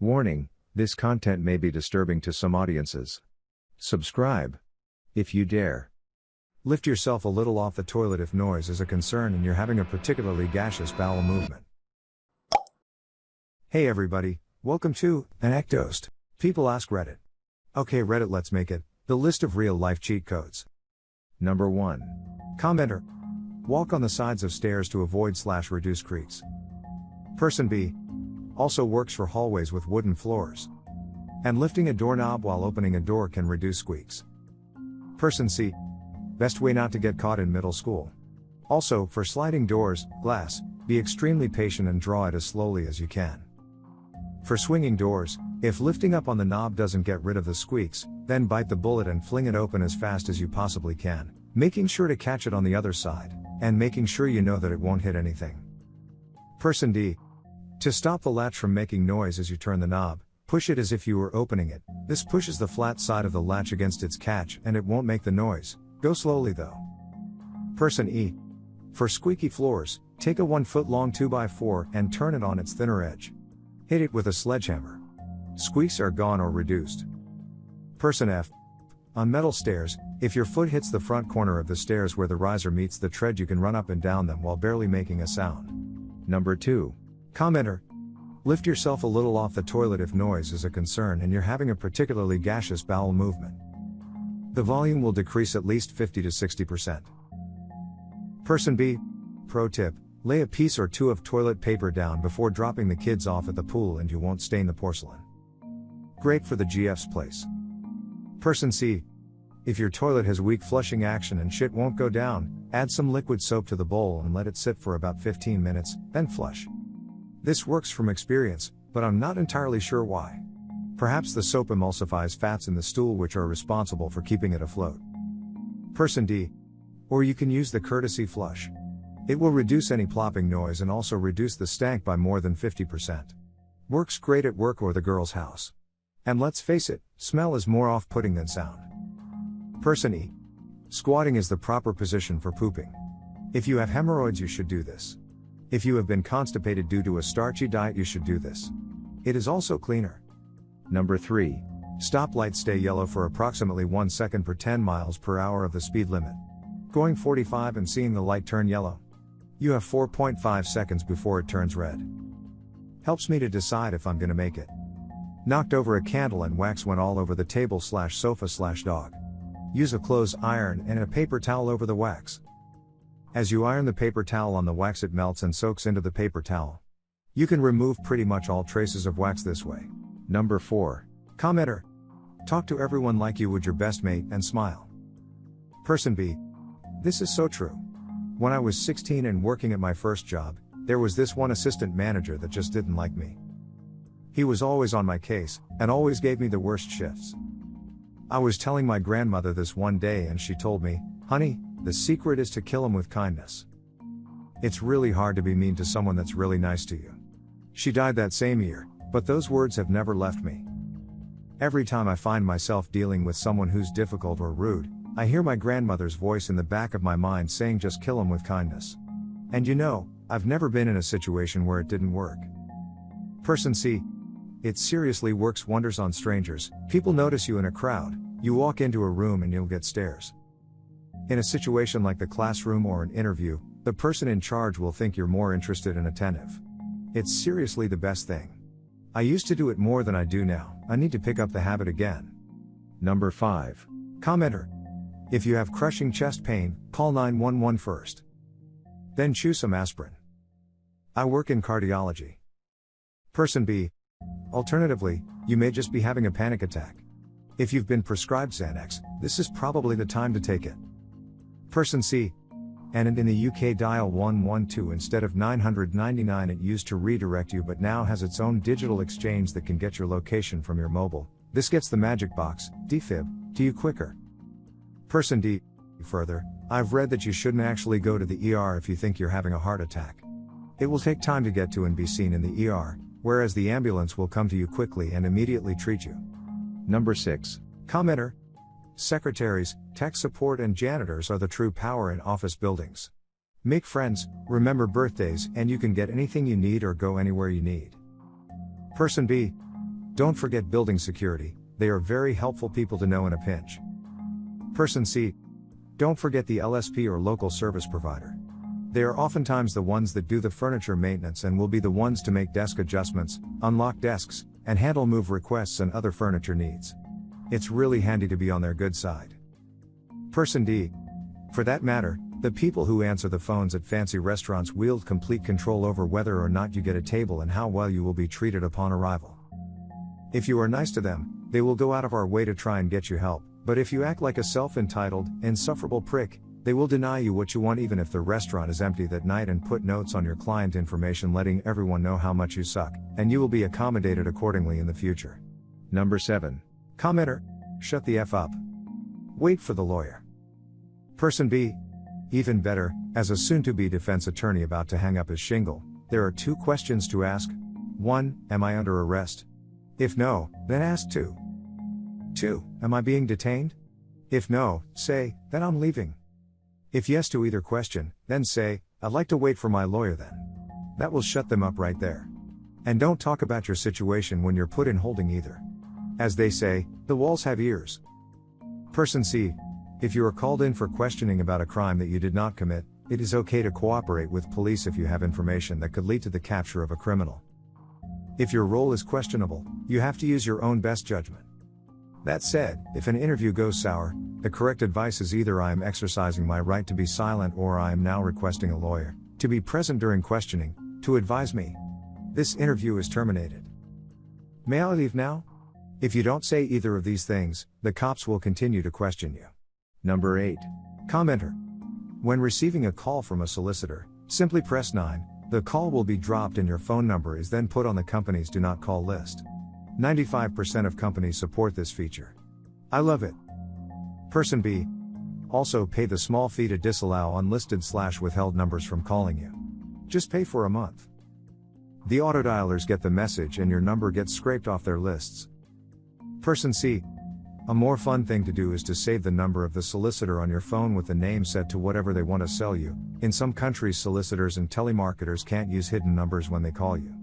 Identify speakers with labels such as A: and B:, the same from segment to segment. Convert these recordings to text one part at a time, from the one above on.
A: Warning, this content may be disturbing to some audiences. Subscribe, if you dare. Lift yourself a little off the toilet if noise is a concern and you're having a particularly gaseous bowel movement. Hey everybody, welcome to ANECDOSED. People ask Reddit. Okay Reddit, let's make it the list of real-life cheat codes. Number 1. Commenter. Walk on the sides of stairs to avoid/reduce creaks. Person B. Also works for hallways with wooden floors. And lifting a doorknob while opening a door can reduce squeaks. Person C. Best way not to get caught in middle school. Also, for sliding doors, glass, be extremely patient and draw it as slowly as you can. For swinging doors, if lifting up on the knob doesn't get rid of the squeaks, then bite the bullet and fling it open as fast as you possibly can, making sure to catch it on the other side, and making sure you know that it won't hit anything. Person D. To stop the latch from making noise as you turn the knob, push it as if you were opening it. This pushes the flat side of the latch against its catch and it won't make the noise. Go slowly though. Person E. For squeaky floors, take a 1 foot long 2x4 and turn it on its thinner edge. Hit it with a sledgehammer. Squeaks are gone or reduced. Person F. On metal stairs, if your foot hits the front corner of the stairs where the riser meets the tread, you can run up and down them while barely making a sound. Number 2. Commenter. Lift yourself a little off the toilet if noise is a concern and you're having a particularly gaseous bowel movement. The volume will decrease at least 50 to 60%. Person B. Pro tip, lay a piece or two of toilet paper down before dropping the kids off at the pool and you won't stain the porcelain. Great for the GF's place. Person C. If your toilet has weak flushing action and shit won't go down, add some liquid soap to the bowl and let it sit for about 15 minutes, then flush. This works from experience, but I'm not entirely sure why. Perhaps the soap emulsifies fats in the stool which are responsible for keeping it afloat. Person D. Or you can use the courtesy flush. It will reduce any plopping noise and also reduce the stank by more than 50%. Works great at work or the girl's house. And let's face it, smell is more off-putting than sound. Person E. Squatting is the proper position for pooping. If you have hemorrhoids you should do this. If you have been constipated due to a starchy diet you should do this. It is also cleaner. Number 3. Stoplights stay yellow for approximately 1 second per 10 miles per hour of the speed limit. Going 45 and seeing the light turn yellow. You have 4.5 seconds before it turns red. Helps me to decide if I'm gonna make it. Knocked over a candle and wax went all over the table/sofa/dog. Use a clothes iron and a paper towel over the wax. As you iron the paper towel on the wax it melts and soaks into the paper towel. You can remove pretty much all traces of wax this way. Number 4. Commenter. Talk to everyone like you would your best mate and smile. Person B. This is so true. When I was 16 and working at my first job, there was this one assistant manager that just didn't like me. He was always on my case, and always gave me the worst shifts. I was telling my grandmother this one day and she told me, "Honey, the secret is to kill him with kindness." It's really hard to be mean to someone that's really nice to you. She died that same year, but those words have never left me. Every time I find myself dealing with someone who's difficult or rude, I hear my grandmother's voice in the back of my mind saying just kill him with kindness. And you know, I've never been in a situation where it didn't work. Person C. It seriously works wonders on strangers. People notice you in a crowd, you walk into a room and you'll get stares. In a situation like the classroom or an interview, the person in charge will think you're more interested and attentive. It's seriously the best thing. I used to do it more than I do now. I need to pick up the habit again. Number 5. Commenter. If you have crushing chest pain, call 911 first. Then chew some aspirin. I work in cardiology. Person B. Alternatively, you may just be having a panic attack. If you've been prescribed Xanax, this is probably the time to take it. Person C. And in the UK dial 112 instead of 999 it used to redirect you but now has its own digital exchange that can get your location from your mobile. This gets the magic box, defib, to you quicker. Person D. Further, I've read that you shouldn't actually go to the ER if you think you're having a heart attack. It will take time to get to and be seen in the ER, whereas the ambulance will come to you quickly and immediately treat you. Number 6. Commenter. Secretaries, tech support and janitors are the true power in office buildings. Make friends, remember birthdays, and you can get anything you need or go anywhere you need. Person B. Don't forget building security, they are very helpful people to know in a pinch. Person C. Don't forget the LSP or local service provider. They are oftentimes the ones that do the furniture maintenance and will be the ones to make desk adjustments, unlock desks, and handle move requests and other furniture needs. It's really handy to be on their good side. Person D. For that matter, the people who answer the phones at fancy restaurants wield complete control over whether or not you get a table and how well you will be treated upon arrival. If you are nice to them, they will go out of our way to try and get you help, but if you act like a self-entitled, insufferable prick, they will deny you what you want even if the restaurant is empty that night and put notes on your client information letting everyone know how much you suck, and you will be accommodated accordingly in the future. Number 7. Commenter. Shut the F up. Wait for the lawyer. Person B. Even better, as a soon-to-be defense attorney about to hang up his shingle, there are 2 questions to ask. 1. Am I under arrest? If no, then ask 2. 2. Am I being detained? If no, say, then I'm leaving. If yes to either question, then say, I'd like to wait for my lawyer then. That will shut them up right there. And don't talk about your situation when you're put in holding either. As they say, the walls have ears. Person C. If you are called in for questioning about a crime that you did not commit, it is okay to cooperate with police if you have information that could lead to the capture of a criminal. If your role is questionable, you have to use your own best judgment. That said, if an interview goes sour, the correct advice is either I am exercising my right to be silent or I am now requesting a lawyer to be present during questioning, to advise me. This interview is terminated. May I leave now? If you don't say either of these things, the cops will continue to question you. Number 8. Commenter. When receiving a call from a solicitor, simply press 9, the call will be dropped and your phone number is then put on the company's do not call list. 95% of companies support this feature. I love it. Person B. Also pay the small fee to disallow unlisted/withheld numbers from calling you. Just pay for a month. The autodialers get the message and your number gets scraped off their lists. Person C. A more fun thing to do is to save the number of the solicitor on your phone with the name set to whatever they want to sell you. In some countries, solicitors and telemarketers can't use hidden numbers when they call you.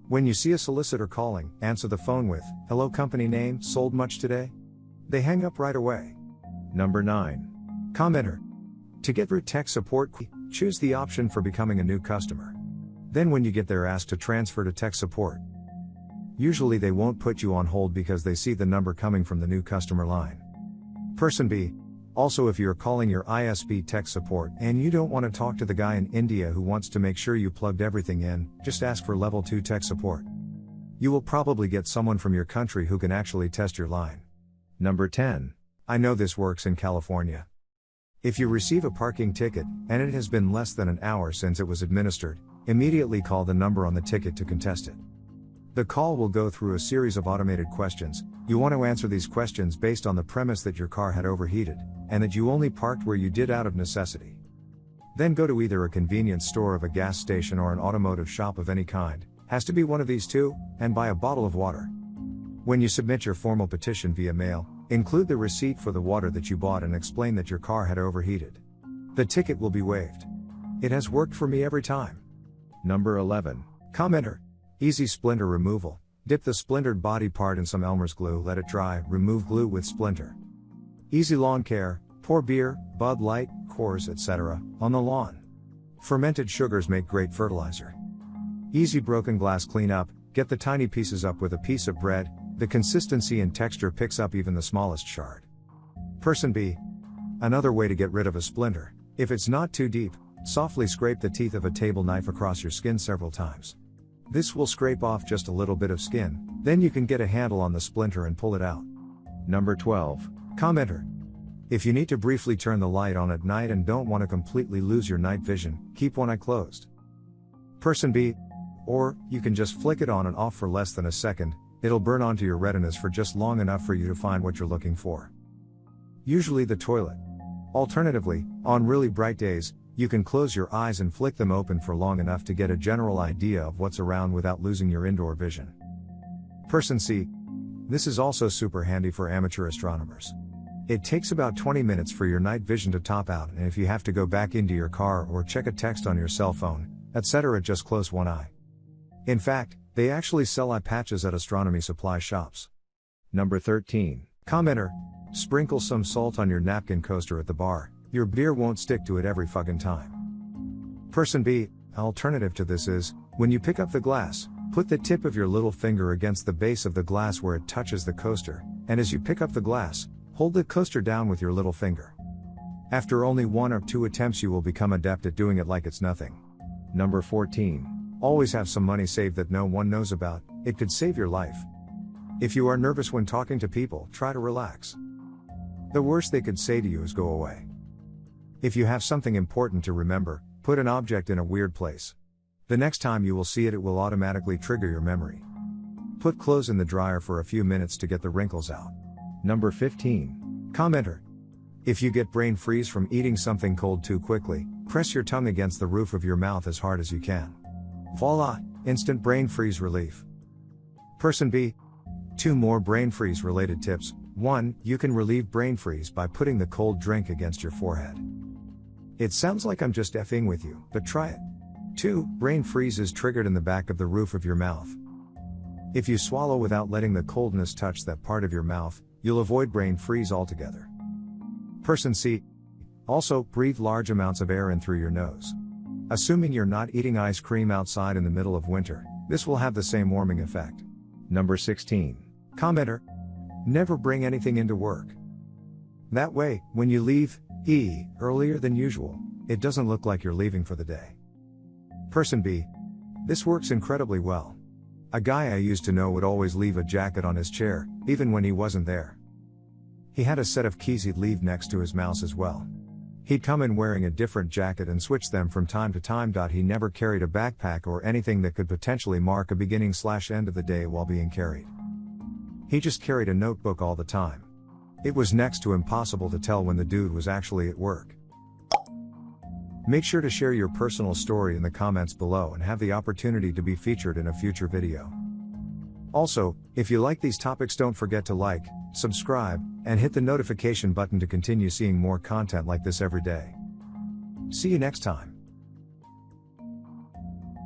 A: When you see a solicitor calling, answer the phone with, "Hello, company name, sold much today?" They hang up right away. Number 9. Commenter. To get root tech support, choose the option for becoming a new customer. Then when you get there, ask to transfer to tech support. Usually they won't put you on hold because they see the number coming from the new customer line. Person B. Also, if you're calling your ISP tech support and you don't want to talk to the guy in India who wants to make sure you plugged everything in, just ask for level 2 tech support. You will probably get someone from your country who can actually test your line. Number 10. I know this works in California. If you receive a parking ticket, and it has been less than an hour since it was administered, immediately call the number on the ticket to contest it. The call will go through a series of automated questions. You want to answer these questions based on the premise that your car had overheated, and that you only parked where you did out of necessity. Then go to either a convenience store of a gas station or an automotive shop of any kind, has to be one of these 2, and buy a bottle of water. When you submit your formal petition via mail, include the receipt for the water that you bought and explain that your car had overheated. The ticket will be waived. It has worked for me every time. Number 11. Commenter. Easy splinter removal. Dip the splintered body part in some Elmer's glue, let it dry, remove glue with splinter. Easy lawn care. Pour beer, Bud Light, Coors, etc. on the lawn. Fermented sugars make great fertilizer. Easy broken glass cleanup. Get the tiny pieces up with a piece of bread. The consistency and texture picks up even the smallest shard. Person B. Another way to get rid of a splinter, if it's not too deep, softly scrape the teeth of a table knife across your skin several times. This will scrape off just a little bit of skin, then you can get a handle on the splinter and pull it out. Number 12. Commenter. If you need to briefly turn the light on at night and don't want to completely lose your night vision, keep one eye closed. Person B. Or, you can just flick it on and off for less than a second, it'll burn onto your retinas for just long enough for you to find what you're looking for. Usually the toilet. Alternatively, on really bright days, you can close your eyes and flick them open for long enough to get a general idea of what's around without losing your indoor vision. Person C. This is also super handy for amateur astronomers. It takes about 20 minutes for your night vision to top out, and if you have to go back into your car or check a text on your cell phone, etc., just close one eye. In fact, They actually sell eye patches at astronomy supply shops. Number 13. Commenter. Sprinkle some salt on your napkin coaster at the bar. Your beer won't stick to it every fucking time. Person B. Alternative to this is, when you pick up the glass, put the tip of your little finger against the base of the glass where it touches the coaster, and as you pick up the glass, hold the coaster down with your little finger. After only 1 or 2 attempts you will become adept at doing it like it's nothing. Number 14. Always have some money saved that no one knows about, it could save your life. If you are nervous when talking to people, try to relax. The worst they could say to you is go away. If you have something important to remember, put an object in a weird place. The next time you will see it, it will automatically trigger your memory. Put clothes in the dryer for a few minutes to get the wrinkles out. Number 15. Commenter. If you get brain freeze from eating something cold too quickly, press your tongue against the roof of your mouth as hard as you can. Voila, instant brain freeze relief. Person B. 2 more brain freeze related tips. 1. You can relieve brain freeze by putting the cold drink against your forehead. It sounds like I'm just effing with you, but try it. 2. Brain freeze is triggered in the back of the roof of your mouth. If you swallow without letting the coldness touch that part of your mouth, you'll avoid brain freeze altogether. Person C. Also, breathe large amounts of air in through your nose. Assuming you're not eating ice cream outside in the middle of winter, this will have the same warming effect. Number 16. Commenter. Never bring anything into work. That way, when you leave, earlier than usual, it doesn't look like you're leaving for the day. Person B. This works incredibly well. A guy I used to know would always leave a jacket on his chair, even when he wasn't there. He had a set of keys he'd leave next to his mouse as well. He'd come in wearing a different jacket and switch them from time to time. He never carried a backpack or anything that could potentially mark a beginning/end of the day while being carried. He just carried a notebook all the time. It was next to impossible to tell when the dude was actually at work. Make sure to share your personal story in the comments below and have the opportunity to be featured in a future video. Also, if you like these topics, don't forget to like, subscribe, and hit the notification button to continue seeing more content like this every day. See you next time.